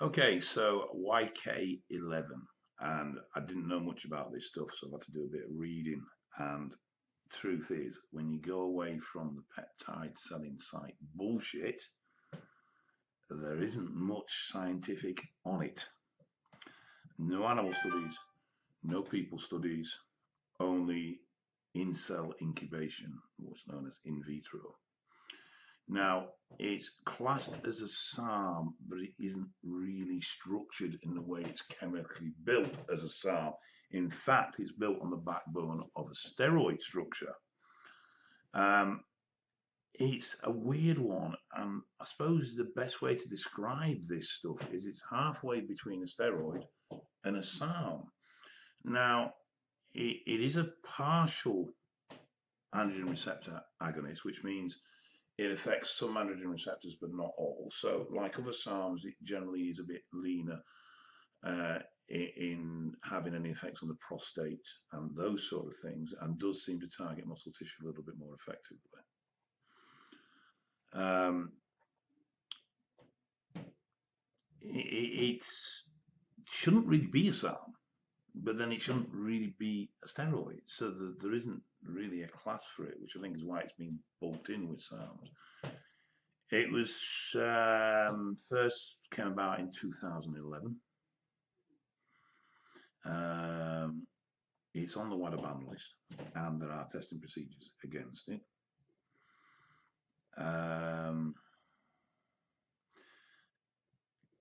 Okay, so yk11, and I didn't know much about this stuff, so I've had to do a bit of reading. And truth is, when you go away from the peptide selling site bullshit, there isn't much scientific on it. No animal studies, no people studies, only in cell incubation, what's known as in vitro. Now, it's classed as a SARM, but it isn't really structured in the way it's chemically built as a SARM. In fact, it's built on the backbone of a steroid structure. Um, it's a weird one, and I suppose the best way to describe this stuff is it's halfway between a steroid and a SARM. Now, it is a partial androgen receptor agonist, which means it affects some androgen receptors, but not all. So, like other SARMs, it generally is a bit leaner in having any effects on the prostate and those sort of things, and does seem to target muscle tissue a little bit more effectively. Um, it shouldn't really be a SARM, but then it shouldn't really be a steroid. So there isn't really a class for it, which I think is why it's been bulked in with SARMs. It was first came about in 2011. It's on the WADA ban list, and there are testing procedures against it.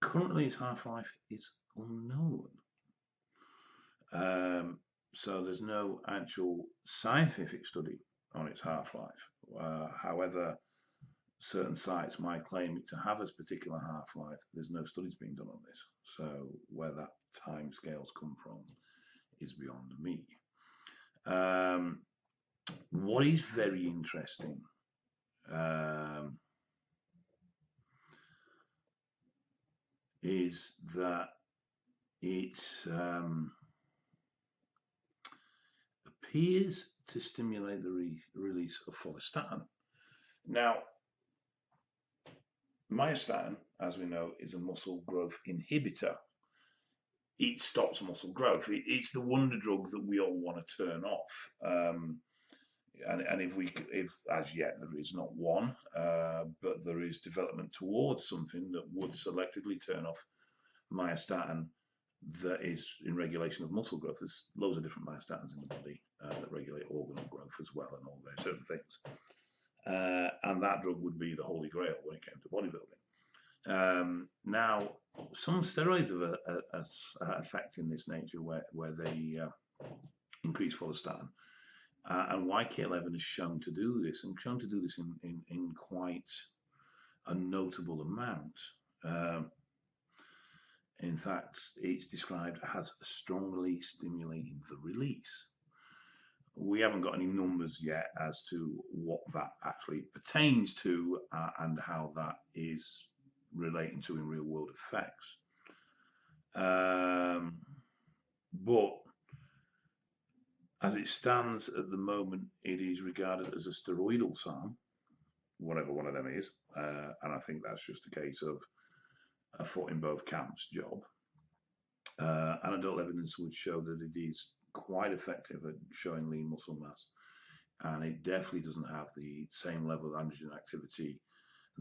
Currently, its half-life is unknown. So there's no actual scientific study on its half-life. However, certain sites might claim it to have a particular half-life. There's no studies being done on this. So where that time scales come from is beyond me. What is very interesting is that it appears to stimulate the release of follistatin. Now, myostatin, as we know, is a muscle growth inhibitor. It stops muscle growth. It's the wonder drug that we all want to turn off. And if as yet there is not one, but there is development towards something that would selectively turn off myostatin that is in regulation of muscle growth. There's loads of different myostatins in the body that regulate organal growth as well, and all those certain things. And that drug would be the holy grail when it came to bodybuilding. Now, some steroids have an effect in this nature where they increase follistatin. And yk11 is shown to do this, and shown to do this in quite a notable amount. In fact, it's described as strongly stimulating the release. We haven't got any numbers yet as to what that actually pertains to and how that is relating to in real world effects. But as it stands at the moment, it is regarded as a steroidal SARM, whatever one of them is. And I think that's just a case of a foot in both camps job. Anecdotal evidence would show that it is quite effective at showing lean muscle mass, and it definitely doesn't have the same level of androgen activity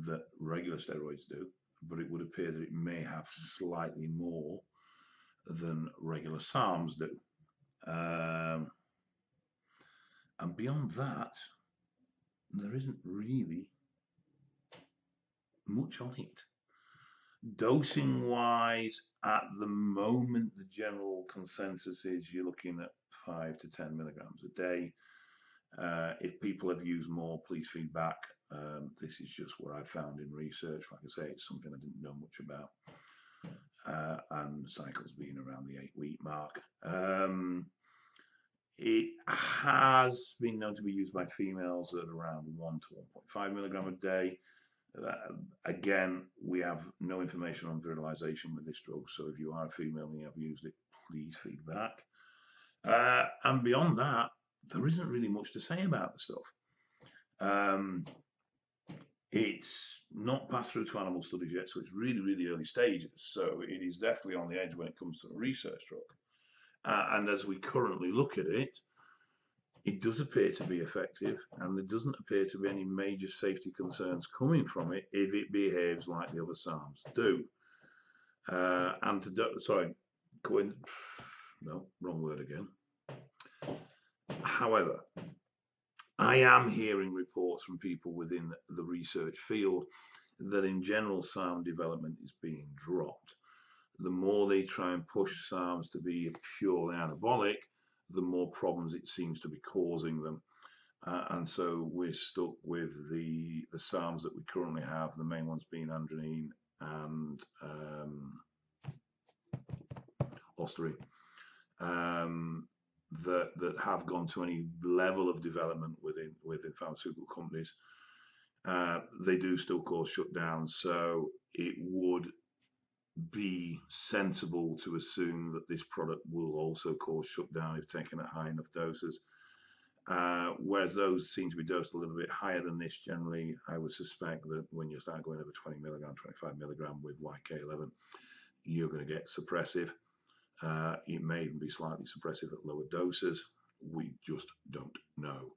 that regular steroids do, but it would appear that it may have slightly more than regular SARMs do. And beyond that, there isn't really much on it. Dosing wise, at the moment, the general consensus is you're looking at 5 to 10 milligrams a day. If people have used more, please feedback. This is just what I found in research. Like I say, it's something I didn't know much about. And cycles being around the 8-week mark. It has been known to be used by females at around 1 to 1.5 milligram a day. Again, we have no information on virilization with this drug, so if you are a female and you have used it, please feedback. And beyond that, there isn't really much to say about the stuff. It's not passed through to animal studies yet, so it's really, really early stages. So it is definitely on the edge when it comes to a research drug. And as we currently look at it, it does appear to be effective, and there doesn't appear to be any major safety concerns coming from it if it behaves like the other SARMs do. No, wrong word again. However, I am hearing reports from people within the research field that in general SARM development is being dropped. The more they try and push SARMs to be purely anabolic, the more problems it seems to be causing them. And so we're stuck with the SARMs that we currently have, the main ones being androgen and ostarine, that have gone to any level of development within pharmaceutical companies. They do still cause shutdowns, so it would be sensible to assume that this product will also cause shutdown if taken at high enough doses. Whereas those seem to be dosed a little bit higher than this generally, I would suspect that when you start going over 20 milligram, 25 milligram with yk11, you're going to get suppressive. It may even be slightly suppressive at lower doses. We just don't know.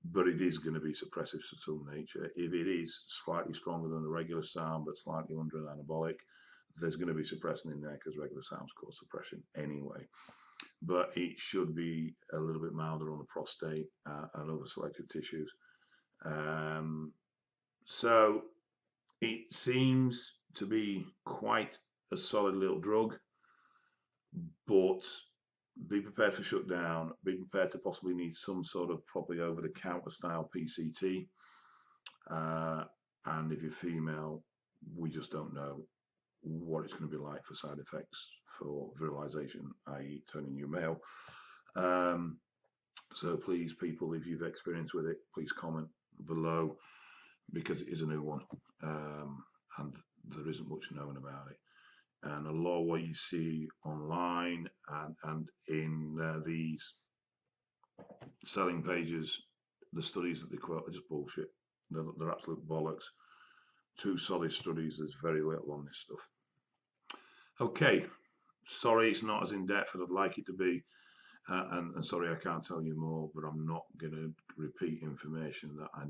But it is going to be suppressive to some nature. If it is slightly stronger than the regular SARM, but slightly under an anabolic, there's going to be suppressant in there because regular SARMs cause suppression anyway. But it should be a little bit milder on the prostate and other selective tissues. So it seems to be quite a solid little drug, but be prepared for shutdown, be prepared to possibly need some sort of probably over-the-counter style PCT. And if you're female, we just don't know what it's going to be like for side effects for virilization, i.e. turning you male. So please, people, if you've experienced with it, please comment below, because it is a new one, and there isn't much known about it. And a lot of what you see online and in these selling pages, the studies that they quote are just bullshit. They're absolute bollocks. 2 solid studies, there's very little on this stuff. Okay, sorry it's not as in-depth as I'd like it to be, and sorry I can't tell you more, but I'm not going to repeat information that I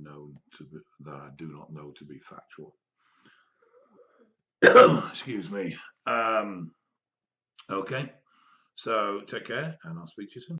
do not know to be factual. Excuse me. Okay, so take care, and I'll speak to you soon.